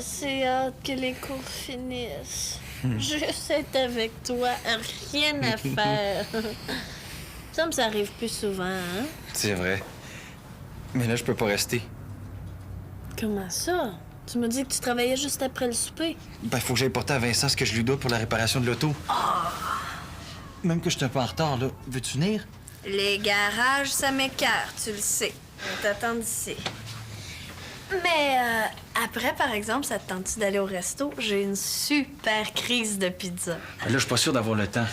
assez hâte que les cours finissent. Juste être avec toi, rien à faire. Ça me arrive plus souvent, hein? C'est vrai. Mais là, je peux pas rester. Comment ça? Tu m'as dit que tu travaillais juste après le souper. Ben, faut que j'aille porter à Vincent ce que je lui dois pour la réparation de l'auto. Même que je suis un peu en retard, là. Veux-tu venir? Les garages, ça m'écarte, tu le sais. On t'attend ici. Mais après, par exemple, ça te tente-tu d'aller au resto? J'ai une super crise de pizza. Ben là, je suis pas sûr d'avoir le temps.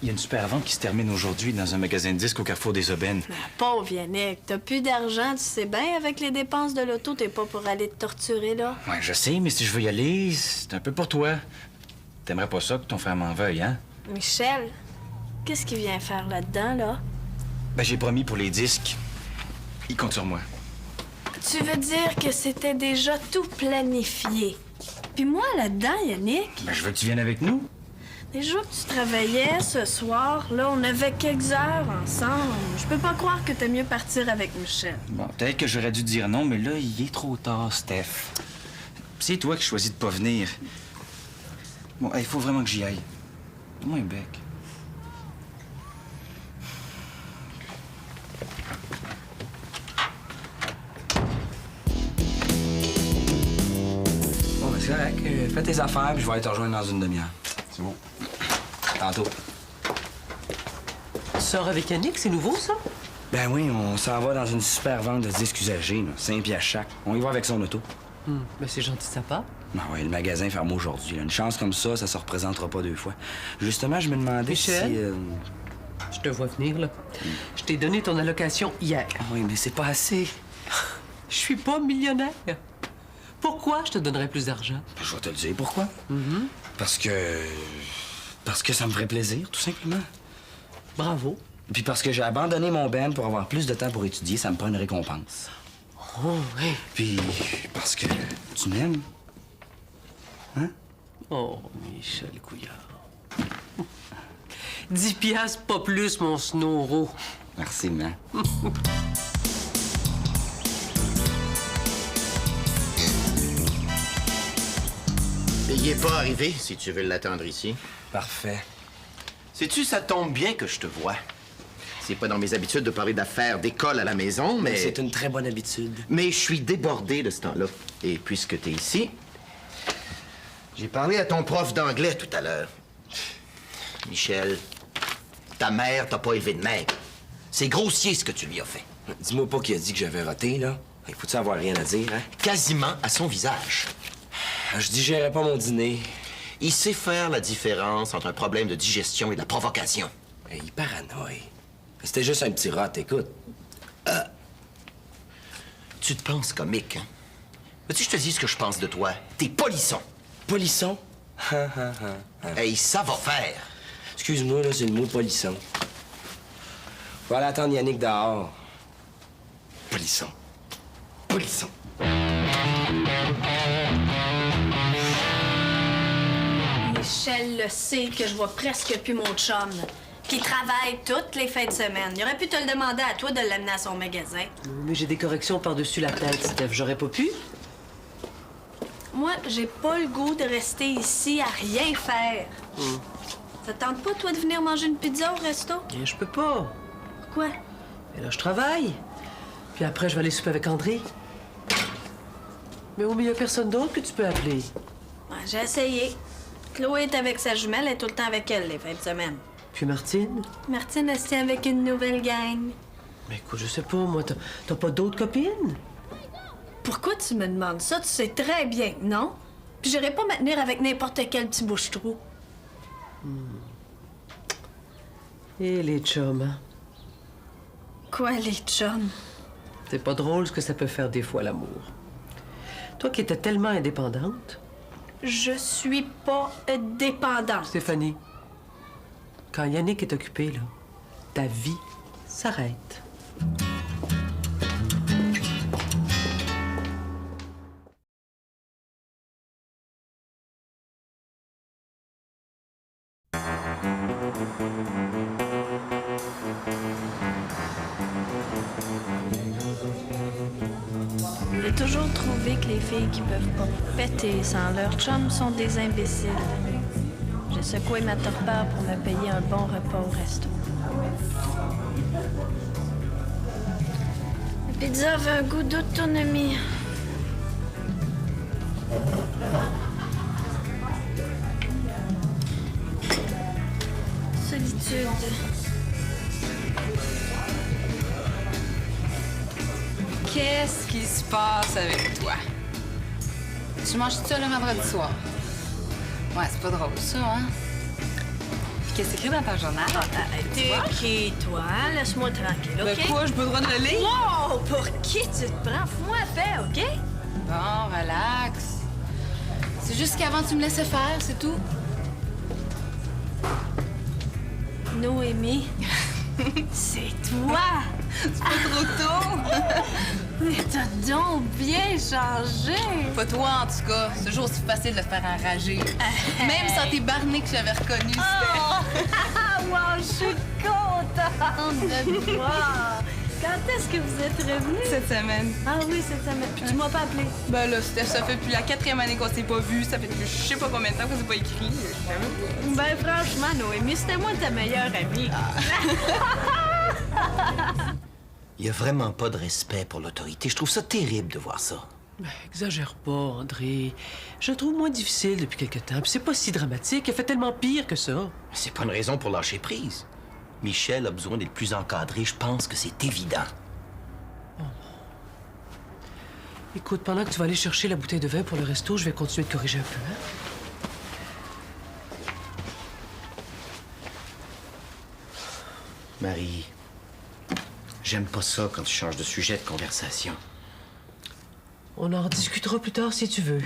Il y a une super vente qui se termine aujourd'hui dans un magasin de disques au Carrefour des Aubaines. Pauvre Yannick, t'as plus d'argent, tu sais bien, avec les dépenses de l'auto, t'es pas pour aller te torturer, là. Ouais, je sais, mais si je veux y aller, c'est un peu pour toi. T'aimerais pas ça que ton frère m'en veuille, hein? Michel, qu'est-ce qu'il vient faire là-dedans, là? Ben, j'ai promis pour les disques. Il compte sur moi. Tu veux dire que c'était déjà tout planifié? Puis moi, là-dedans, Yannick, Ben, je veux que tu viennes avec nous. déjà que tu travaillais ce soir, là, on avait quelques heures ensemble. Je peux pas croire que t'aimes mieux partir avec Michel. Bon, peut-être que j'aurais dû dire non, mais là, il est trop tard, Steph. C'est toi qui choisis de pas venir. Bon, il faut vraiment que j'y aille. Donne-moi un bec. Bon, ben, c'est correct. Fais tes affaires, puis je vais aller te rejoindre dans une demi-heure. C'est bon. Tantôt. Tu sors avec Yannick, c'est nouveau, ça? Ben oui, on s'en va dans une super vente de disques usagés, là. 5 piastres chaque. On y va avec son auto. Ben, c'est gentil de sa part. Ben oui, le magasin ferme aujourd'hui. Une chance comme ça se représentera pas deux fois. Justement, je me demandais Michel? si... Je te vois venir, là. Je t'ai donné ton allocation hier. Ah oui, mais c'est pas assez. Je suis pas millionnaire. Pourquoi je te donnerais plus d'argent? Je vais te le dire pourquoi. Parce que... Parce que ça me ferait plaisir, tout simplement. Bravo. Puis parce que j'ai abandonné mon band pour avoir plus de temps pour étudier, ça me prend une récompense. Oh, oui. Puis parce que tu m'aimes. Hein? Oh, Michel Couillard. 10 piastres, pas plus, mon snoro. Merci, man. Il est pas arrivé, si tu veux l'attendre ici. Parfait. Sais-tu, ça tombe bien que je te vois. C'est pas dans mes habitudes de parler d'affaires d'école à la maison, mais... C'est une très bonne habitude. Mais je suis débordé de ce temps-là. Et puisque t'es ici, j'ai parlé à ton prof d'anglais tout à l'heure. Michel, ta mère t'a pas élevé de même. C'est grossier ce que tu lui as fait. Dis-moi pas qu'il a dit que j'avais raté, là. Il faut-tu avoir rien à dire, hein? Quasiment à son visage. Je digérais pas mon dîner. Il sait faire la différence entre un problème de digestion et de la provocation. Il paranoïe. C'était juste un petit rot, écoute. Tu te penses comique, hein? Veux-tu que je te dise ce que je pense de toi? T'es polisson. Polisson? Hey, ça va faire. Excuse-moi, là, c'est le mot polisson. Faut aller attendre Yannick dehors. Polisson. Polisson. Michel le sait que je vois presque plus mon chum, qui travaille toutes les fins de semaine. Il aurait pu te le demander à toi de l'amener à son magasin. Mais j'ai des corrections par-dessus la tête, Steph. J'aurais pas pu. Moi, j'ai pas le goût de rester ici à rien faire. Ça te tente pas, toi, de venir manger une pizza au resto? Bien, je peux pas. Pourquoi? Et là, je travaille. Puis après, je vais aller souper avec André. Mais il y a personne d'autre que tu peux appeler. Ouais, j'ai essayé. Chloé est avec sa jumelle, elle est tout le temps avec elle les fins de semaine. Puis Martine? Martine, elle se tient avec une nouvelle gang. Mais écoute, je sais pas, moi, t'as pas d'autres copines? Pourquoi tu me demandes ça? Tu sais très bien, non? Puis j'irai pas me tenir avec n'importe quel petit bouche-trou. Et les chums, hein? Quoi, les chums? C'est pas drôle ce que ça peut faire des fois, l'amour. Toi qui étais tellement indépendante. Je suis pas dépendante. Stéphanie, quand Yannick est occupé, là, ta vie s'arrête. J'ai toujours trouvé que les filles qui peuvent pas péter sans leur chum sont des imbéciles. J'ai secoué ma torpeur pour me payer un bon repas au resto. La pizza avait un goût d'autonomie. Solitude. Qu'est-ce qui se passe avec toi? Tu manges tout ça le vendredi soir? Ouais, c'est pas drôle, ça, hein? Puis qu'est-ce que c'est écrit dans ton journal? T'es qui, toi? Hein? Laisse-moi tranquille, OK? Ben quoi, j'ai pas le droit de le lire? Wow! Pour qui tu te prends? Fous-moi la paix, OK? Bon, relax. C'est juste qu'avant, tu me laissais faire, c'est tout. Noémie, c'est toi! C'est pas trop tôt. Mais t'as donc bien changé! Pas toi, en tout cas. C'est toujours aussi facile de te faire enrager. Même sans tes barnets que j'avais reconnus, c'était... Wow, je suis contente de te voir! Quand est-ce que vous êtes revenus? Cette semaine. Ah oui, cette semaine. Puis tu m'as pas appelé. Ben là, Steph, ça fait depuis la 4e année qu'on s'est pas vu. Ça fait depuis je sais pas combien de temps qu'on s'est pas écrit. Je savais pas. Ben franchement, Noémie, c'était moi ta meilleure amie. Il y a vraiment pas de respect pour l'autorité. Je trouve ça terrible de voir ça. Ben, exagère pas, André. Je le trouve moins difficile depuis quelque temps. Puis c'est pas si dramatique. Il a fait tellement pire que ça. C'est pas une raison pour lâcher prise. Michel a besoin d'être plus encadré. Je pense que c'est évident. Écoute, pendant que tu vas aller chercher la bouteille de vin pour le resto, je vais continuer de corriger un peu, hein? Marie, j'aime pas ça quand tu changes de sujet de conversation. On en rediscutera plus tard si tu veux.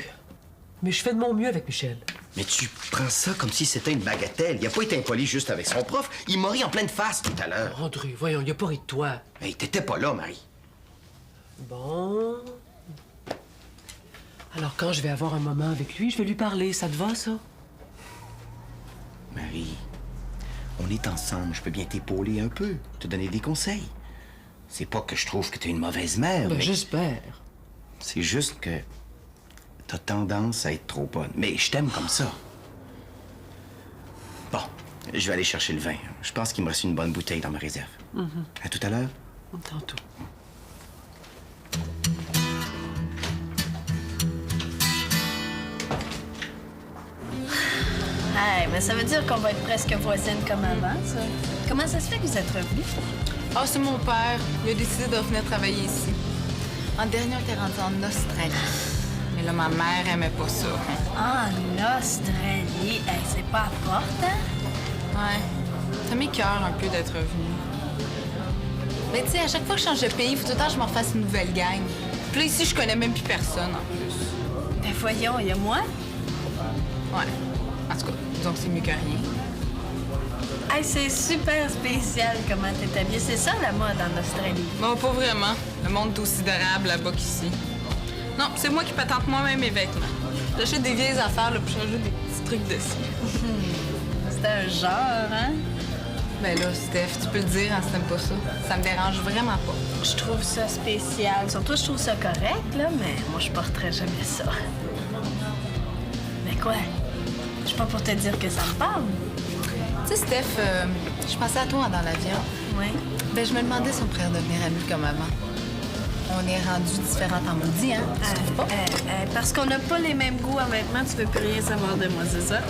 Mais je fais de mon mieux avec Michel. Mais tu prends ça comme si c'était une bagatelle. Il a pas été impoli juste avec son prof. Il m'a ri en pleine face tout à l'heure. André, voyons, il a pas ri de toi. Hey, t'étais pas là, Marie. Bon. Alors, quand je vais avoir un moment avec lui, je vais lui parler. Ça te va, ça? Marie, on est ensemble. Je peux bien t'épauler un peu, te donner des conseils. C'est pas que je trouve que t'es une mauvaise mère, Ben, mais j'espère. c'est juste que t'as tendance à être trop bonne. Mais je t'aime comme ça. Bon, je vais aller chercher le vin. Je pense qu'il me reste une bonne bouteille dans ma réserve. À tout à l'heure. Tantôt. Hey, mais ça veut dire qu'on va être presque voisines comme avant, ça. Comment ça se fait que vous êtes revenus? Ah, c'est mon père. Il a décidé de revenir travailler ici. En dernier, on était rendu en Australie. Mais là, ma mère aimait pas ça. En Australie? Hey, c'est pas important? Ouais. Ça m'écoeure un peu d'être revenu. Mais tu sais, à chaque fois que je change de pays, il faut tout le temps que je m'en fasse une nouvelle gang. Puis là, ici, je connais même plus personne, en plus. Ben voyons, il y a moi. Ouais. En tout cas, disons que c'est mieux que rien. Hey, c'est super spécial comment t'es habillée. C'est ça la mode en Australie. Non, pas vraiment. Le monde est aussi durable là-bas qu'ici. Non, c'est moi qui patente moi-même mes vêtements. J'achète des vieilles affaires, là, puis j'ajoute des petits trucs dessus. C'est un genre, hein? Ben là, Steph, tu peux le dire, hein, si t'aimes pas ça. Ça me dérange vraiment pas. Je trouve ça spécial. Surtout, je trouve ça correct, là, mais moi, je porterais jamais ça. Mais quoi? Je suis pas pour te dire que ça me parle. Tu sais, Steph, je pensais à toi dans l'avion. Oui. Ben, je me demandais si on pourrait redevenir amis comme avant. On est rendus différentes en maudit, hein? Tu trouves pas? Parce qu'on n'a pas les mêmes goûts en vêtements, tu veux plus rien savoir de moi, c'est ça?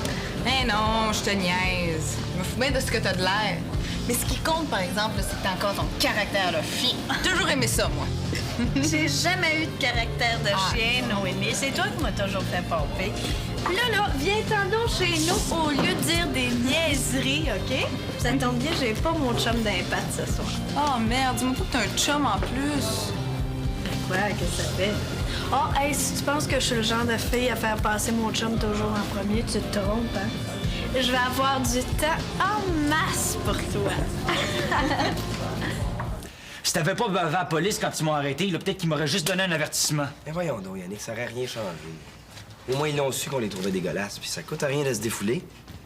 Eh non, je te niaise. Je me fous bien de ce que t'as de l'air. Mais ce qui compte, par exemple, c'est que t'as encore ton caractère de fille. J'ai toujours aimé ça, moi. J'ai jamais eu de caractère de chien, Noémie. C'est toi qui m'as toujours fait pomper. Puis là, viens-t'en donc chez nous au lieu de dire des niaiseries, OK? Ça tombe bien, j'ai pas mon chum d'impact ce soir. Oh merde, dis-moi pas que t'as un chum en plus. Quoi? Qu'est-ce que ça fait? Oh, hey, si tu penses que je suis le genre de fille à faire passer mon chum toujours en premier, tu te trompes, hein? Je vais avoir du temps en masse pour toi. Si t'avais pas bavé à la police quand ils m'ont arrêté, là, peut-être qu'ils m'auraient juste donné un avertissement. Mais voyons donc, Yannick, ça aurait rien changé. Au moins, ils l'ont su qu'on les trouvait dégueulasses, puis ça coûte à rien de se défouler.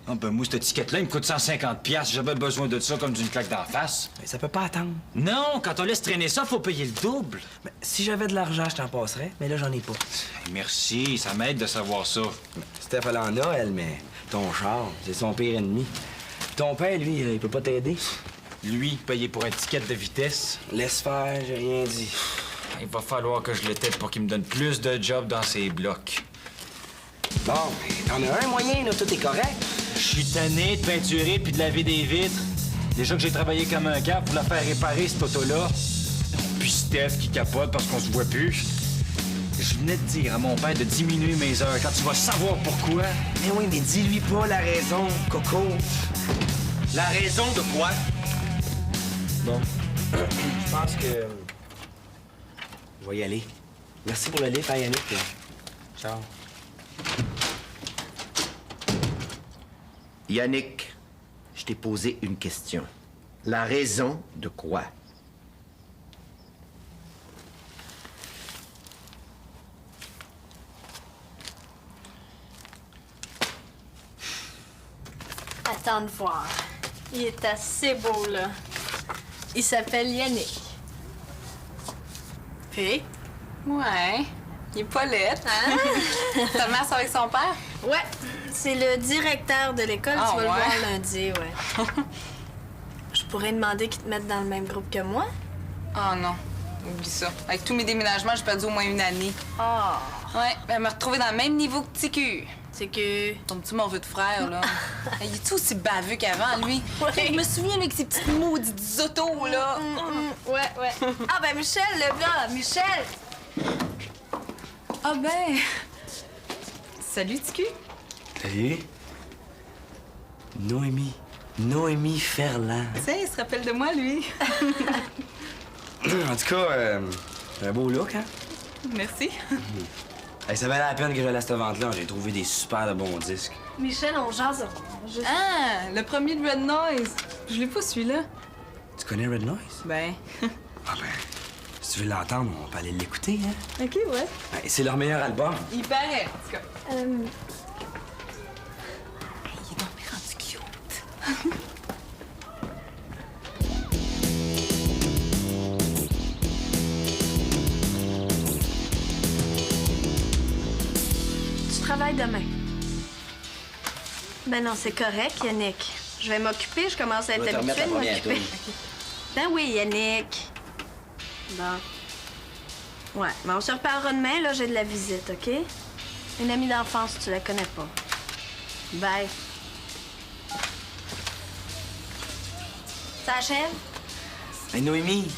Ah ben moi, cette étiquette-là, il me coûte 150$. J'avais besoin de ça comme d'une claque d'en face. Mais ça peut pas attendre. Non, quand on laisse traîner ça, faut payer le double. Mais si j'avais de l'argent, je t'en passerais. Mais là, j'en ai pas. Hey, merci, ça m'aide de savoir ça. Steph, elle en a, elle, mais ton char, c'est son pire ennemi. Ton père, lui, il peut pas t'aider. Lui, payer pour une étiquette de vitesse. Laisse faire, j'ai rien dit. Il va falloir que je le t'aide pour qu'il me donne plus de jobs dans ses blocs. Bon, mais t'en as un moyen, là, tout est correct. Je suis tanné de peinturer puis de laver des vitres. Déjà que j'ai travaillé comme un gars pour la faire réparer, cette auto-là. Puis Steph qui capote parce qu'on se voit plus. Je venais de dire à mon père de diminuer mes heures quand tu vas savoir pourquoi. Mais oui, mais dis-lui pas la raison, Coco. La raison de quoi? Bon, je pense que... Je vais y aller. Merci pour le livre, hein, Yannick. Ciao. Yannick, je t'ai posé une question. La raison de quoi? Attends de voir. Il est assez beau, là. Il s'appelle Yannick. Puis? Ouais. Il est pas laid. Hein? Ta mère, c'est avec son père? Ouais, c'est le directeur de l'école. Ah, Tu vas le ouais? voir lundi, ouais. Je pourrais demander qu'il te mette dans le même groupe que moi. Oh non. Oublie ça. Avec tous mes déménagements, j'ai perdu au moins une année. Ah, Ouais, elle m'a retrouvée dans le même niveau que TQ. c'est que... Ton petit mauvais de frère, là. Il est-tu aussi baveux qu'avant, lui? Ouais. Je me souviens, lui, avec ses petites maudites autos, là. Ouais. Ah, ben Michel, le gars, Michel! Ah ben... Salut, TQ. Salut. Noémie. Noémie Ferland. Tiens, il se rappelle de moi, lui. En tout cas, un beau look, hein? Merci. Hey, ça valait la peine que j'aille à cette vente-là. J'ai trouvé des super de bons disques. Michel, on jase. Juste... Ah, le premier de Red Noise. Je l'ai pas, celui-là. Tu connais Red Noise? Ben... Ah ben, si tu veux l'entendre, on peut aller l'écouter, hein? OK, ouais. Ben, c'est leur meilleur album. Il paraît, en tout cas. Euh, Il est donc bien rendu cute. tu travailles demain. Ben non, c'est correct, Yannick. Je vais m'occuper, je commence à être Je vais te habituée de remettre la première m'occuper. Ben oui, Yannick. Bon. Ouais, mais on se reparlera demain, là, j'ai de la visite, OK? Une amie d'enfance, tu la connais pas. Bye. Ça achève? Hey, Noémie,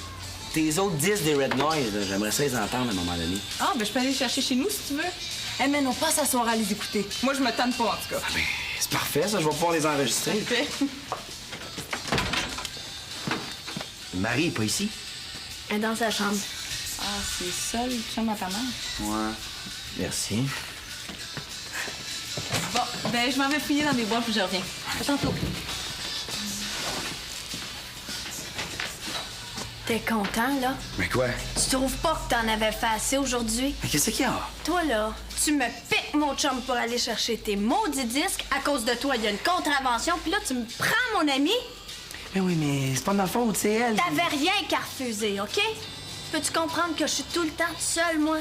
tes autres disques des Red Noise, là, j'aimerais ça les entendre à un moment donné. Ah, ben je peux aller les chercher chez nous, si tu veux. Eh, mais on passe la soirée à les écouter. Moi, je me tente pas, en tout cas. Ah ben, c'est parfait, ça. Je vais pouvoir les enregistrer. Parfait. Marie est pas ici? Elle est dans sa chambre. Ah, c'est ça, le chum à ta mère? Ouais. Merci. Bon, ben je m'en vais fouiller dans mes bois, puis je reviens. À tantôt. T'es content, là? Mais quoi? Tu trouves pas que t'en avais fait assez aujourd'hui? Mais qu'est-ce qu'il y a? Toi, là, tu me piques mon chum pour aller chercher tes maudits disques. À cause de toi, il y a une contravention. Puis là, tu me prends mon ami. Mais oui, mais c'est pas de ma faute, c'est elle. T'avais rien qu'à refuser, OK? Peux-tu comprendre que je suis tout le temps seule, moi?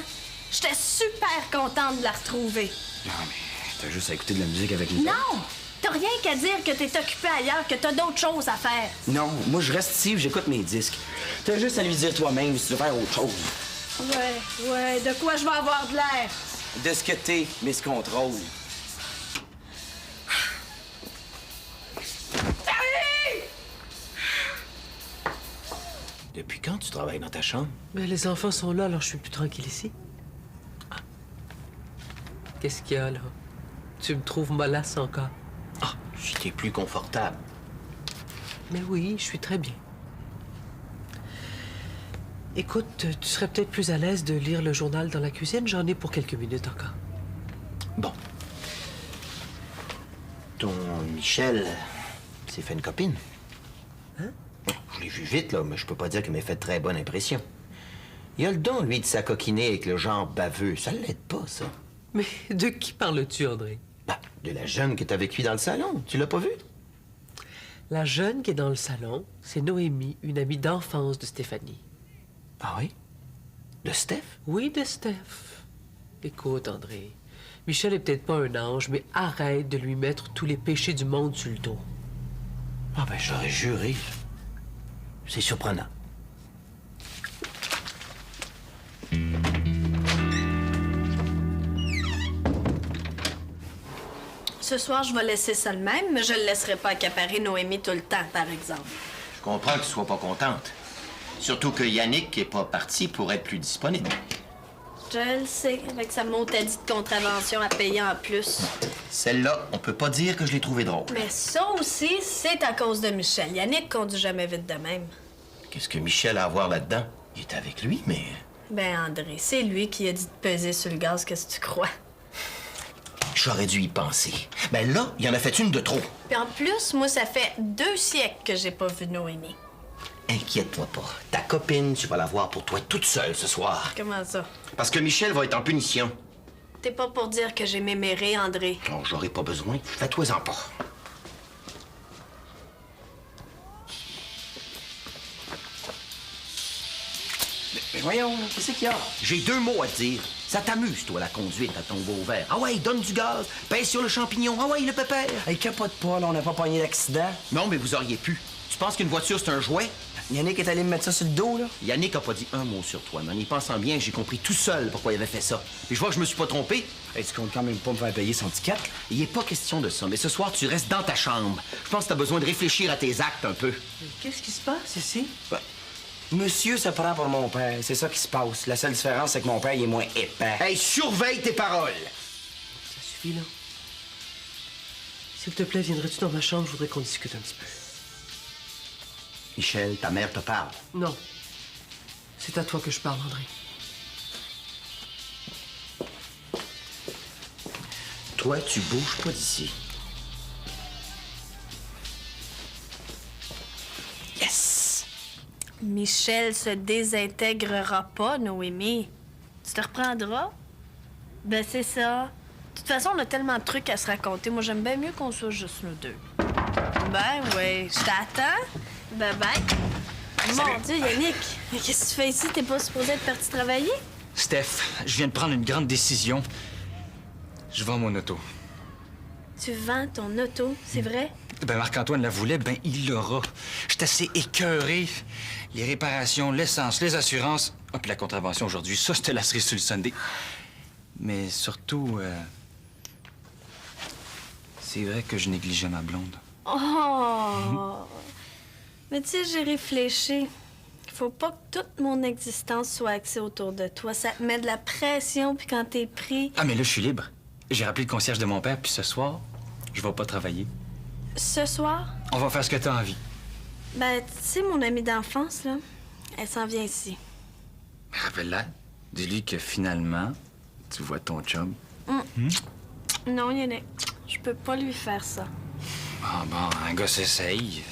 J'étais super contente de la retrouver. Non, mais t'as juste à écouter de la musique avec nous. Non! T'as rien qu'à dire que t'es occupé ailleurs, que t'as d'autres choses à faire. Non, moi, je reste ici et j'écoute mes disques. T'as juste à lui dire toi-même si tu veux faire autre chose. Ouais, de quoi je vais avoir de l'air? De ce que t'es, Miss Contrôle. Depuis quand tu travailles dans ta chambre? Mais les enfants sont là, alors je suis plus tranquille ici. Ah. Qu'est-ce qu'il y a, là? Tu me trouves mollasse encore? Ah, si t'es plus confortable. Mais oui, je suis très bien. Écoute, tu serais peut-être plus à l'aise de lire le journal dans la cuisine. J'en ai pour quelques minutes encore. Bon. Ton Michel s'est fait une copine. Hein? Bon, je l'ai vu vite, là, mais je peux pas dire qu'il m'a fait de très bonne impression. Il a le don, lui, de s'acoquiner avec le genre baveux. Ça l'aide pas, ça. Mais de qui parles-tu, André? Bah, de la jeune qui est avec lui dans le salon. Tu l'as pas vue? La jeune qui est dans le salon, c'est Noémie, une amie d'enfance de Stéphanie. Ah oui? De Steph? Oui, de Steph. Écoute, André, Michel est peut-être pas un ange, mais arrête de lui mettre tous les péchés du monde sur le dos. Ah ben, j'aurais juré. C'est surprenant. Ce soir, je vais laisser ça le même, mais je le laisserai pas accaparer Noémie tout le temps, par exemple. Je comprends que tu sois pas contente. Surtout que Yannick, qui est pas parti, pourrait être plus disponible. Je le sais, avec sa motadie de contravention à payer en plus. Celle-là, on peut pas dire que je l'ai trouvée drôle. Mais ça aussi, c'est à cause de Michel. Yannick conduit jamais vite de même. Qu'est-ce que Michel a à voir là-dedans? Il est avec lui, mais... Ben, André, c'est lui qui a dit de peser sur le gaz, qu'est-ce que tu crois? J'aurais dû y penser. Ben là, il en a fait une de trop. Puis en plus, moi, ça fait 2 siècles que j'ai pas vu Noémie. Inquiète-toi pas. Ta copine, tu vas la voir pour toi toute seule ce soir. Comment ça? Parce que Michel va être en punition. T'es pas pour dire que j'ai méméré, André. Oh, j'aurai pas besoin. Fais-toi-en pas. Mais voyons, qu'est-ce qu'il y a? J'ai 2 mots à te dire. Ça t'amuse, toi, la conduite à tomber au vert. Ah ouais, donne du gaz, pèse sur le champignon. Ah ouais, le pépère. Hey, capote pas, là, on n'a pas pogné d'accident. Non, mais vous auriez pu. Tu penses qu'une voiture, c'est un jouet? Yannick est allé me mettre ça sur le dos, là. Yannick a pas dit un mot sur toi, mais en y pensant bien, j'ai compris tout seul pourquoi il avait fait ça. Et je vois que je me suis pas trompé. Hey, tu comptes quand même pas me faire payer son ticket? Il est pas question de ça, mais ce soir, tu restes dans ta chambre. Je pense que t'as besoin de réfléchir à tes actes un peu. Qu'est-ce qui se passe ici? Ben, Monsieur se prend pour mon père. C'est ça qui se passe. La seule différence, c'est que mon père, il est moins épais. hey, surveille tes paroles! Ça suffit, là. S'il te plaît, viendrais-tu dans ma chambre? Je voudrais qu'on discute un petit peu. Michel, ta mère te parle. Non. C'est à toi que je parle, André. Toi, tu bouges pas d'ici. Yes! Michel se désintégrera pas, Noémie. Tu te reprendras? Ben, c'est ça. De toute façon, on a tellement de trucs à se raconter. Moi, j'aime bien mieux qu'on soit juste nous deux. Ben, oui. Je t'attends. Bye-bye. Mon Dieu, Yannick, qu'est-ce que tu fais ici? T'es pas supposé être parti travailler? Steph, je viens de prendre une grande décision. Je vends mon auto. Tu vends ton auto, c'est vrai? Ben, Marc-Antoine la voulait, ben, il l'aura. Je suis assez écœuré. Les réparations, l'essence, les assurances. Ah, puis la contravention aujourd'hui, ça, je te la cerise sur le Sunday. Mais surtout, c'est vrai que je négligeais ma blonde. Oh! Mais tu sais, j'ai réfléchi. Il faut pas que toute mon existence soit axée autour de toi. Ça te met de la pression, puis quand t'es pris... Ah, mais là, je suis libre. J'ai rappelé le concierge de mon père, puis ce soir, je vais pas travailler. Ce soir? On va faire ce que t'as envie. Ben, tu sais, mon amie d'enfance, là, elle s'en vient ici. Mais rappelle-la. Dis-lui que finalement, tu vois ton chum. Non, Yannick, je peux pas lui faire ça. Ah bon, un gars s'essaye.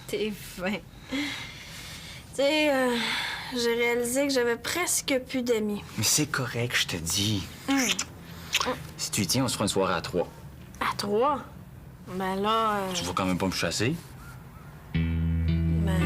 T'es fin. Tu sais, j'ai réalisé que j'avais presque plus d'amis. Mais c'est correct, je te dis. Si tu y tiens, on se fera une soirée à 3. À 3? Ben là... Tu vas quand même pas me chasser? Ben...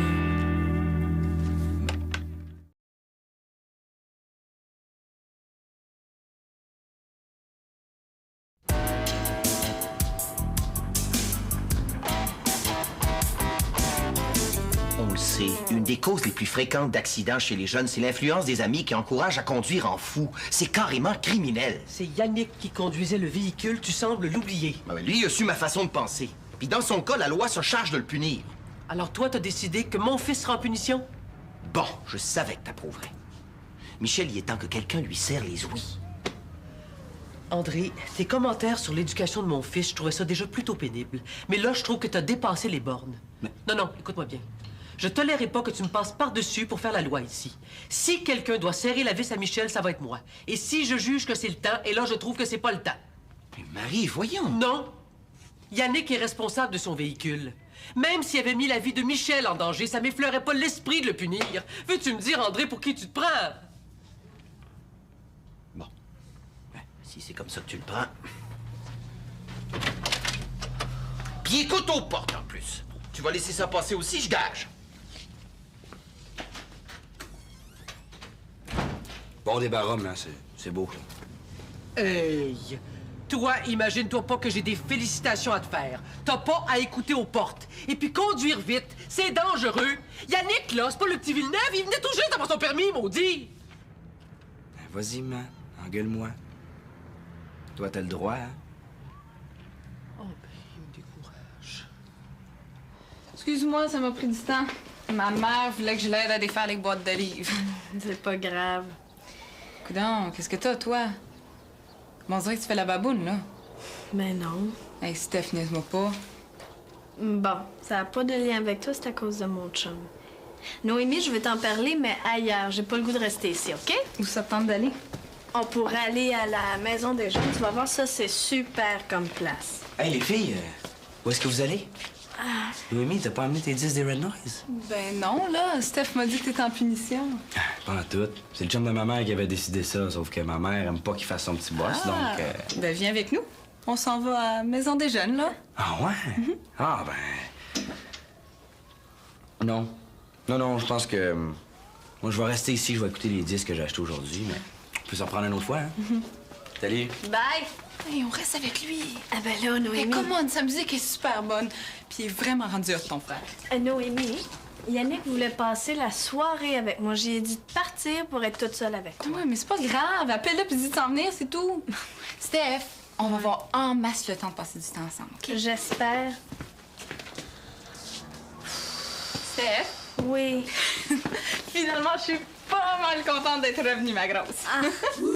On le sait, une des causes les plus fréquentes d'accidents chez les jeunes, c'est l'influence des amis qui encouragent à conduire en fou. C'est carrément criminel. C'est Yannick qui conduisait le véhicule, tu sembles l'oublier. Ah ben, lui, il a su ma façon de penser. Puis dans son cas, la loi se charge de le punir. Alors toi, t'as décidé que mon fils sera en punition? Bon, je savais que t'approuverais. Michel, il est temps que quelqu'un lui serre les ouïes. André, tes commentaires sur l'éducation de mon fils, je trouvais ça déjà plutôt pénible. Mais là, je trouve que t'as dépassé les bornes. Non, non, écoute-moi bien. Je tolérerai pas que tu me passes par-dessus pour faire la loi ici. Si quelqu'un doit serrer la vis à Michel, ça va être moi. Et si je juge que c'est le temps, et là, je trouve que c'est pas le temps. Mais Marie, voyons. Non. Yannick est responsable de son véhicule. Même s'il avait mis la vie de Michel en danger, ça m'effleurait pas l'esprit de le punir. Veux-tu me dire, André, pour qui tu te prends? Bon. Ben, Si c'est comme ça que tu le prends. Puis écoute aux portes, en plus. Tu vas laisser ça passer aussi, je gage. Bon débarras, là, c'est beau. Hey! Toi, imagine-toi pas que j'ai des félicitations à te faire. T'as pas à écouter aux portes. Et puis conduire vite, c'est dangereux. Yannick, là, c'est pas le petit Villeneuve, il venait tout juste d'avoir son permis, maudit! Vas-y, man, engueule-moi. Toi, t'as le droit, hein? Oh, ben, il me décourage. Excuse-moi, ça m'a pris du temps. Ma mère voulait que je l'aide à défaire les boîtes de livres. C'est pas grave. Coudonc, qu'est-ce que t'as, toi? Bon, on dirait que tu fais la baboune, là. Mais non. Hey, Steph, niaise-moi pas. Bon, ça n'a pas de lien avec toi, c'est à cause de mon chum. Noémie, je vais t'en parler, mais ailleurs. J'ai pas le goût de rester ici, OK? Où ça te tente d'aller? On pourrait aller à la maison des jeunes. Tu vas voir, ça, c'est super comme place. Hey, les filles, où est-ce que vous allez? Noémie, t'as pas amené tes 10 des Red Noise? Ben non, là. Steph m'a dit que t'étais en punition. Pas en tout. C'est le chum de ma mère qui avait décidé ça, sauf que ma mère aime pas qu'il fasse son petit boss, donc... Ben viens avec nous. On s'en va à la maison des jeunes, là. Ah ouais? Ah ben... Non. Non, je pense que... moi, je vais rester ici, je vais écouter les disques que j'ai achetés aujourd'hui, mais on peut s'en prendre une autre fois, hein? Salut. Bye! Hey, on reste avec lui. Ah ben là, Noémie... Hey, come on, sa musique est super bonne. Puis il est vraiment rendu hot, ton frère. Noémie, Yannick voulait passer la soirée avec moi. J'ai dit de partir pour être toute seule avec toi. Ouais, mais c'est pas grave. Appelle-le puis dis de s'en venir, c'est tout. Steph, on va avoir en masse le temps de passer du temps ensemble, OK? J'espère. Steph, Oui. finalement, je suis pas mal contente d'être revenue, ma grosse.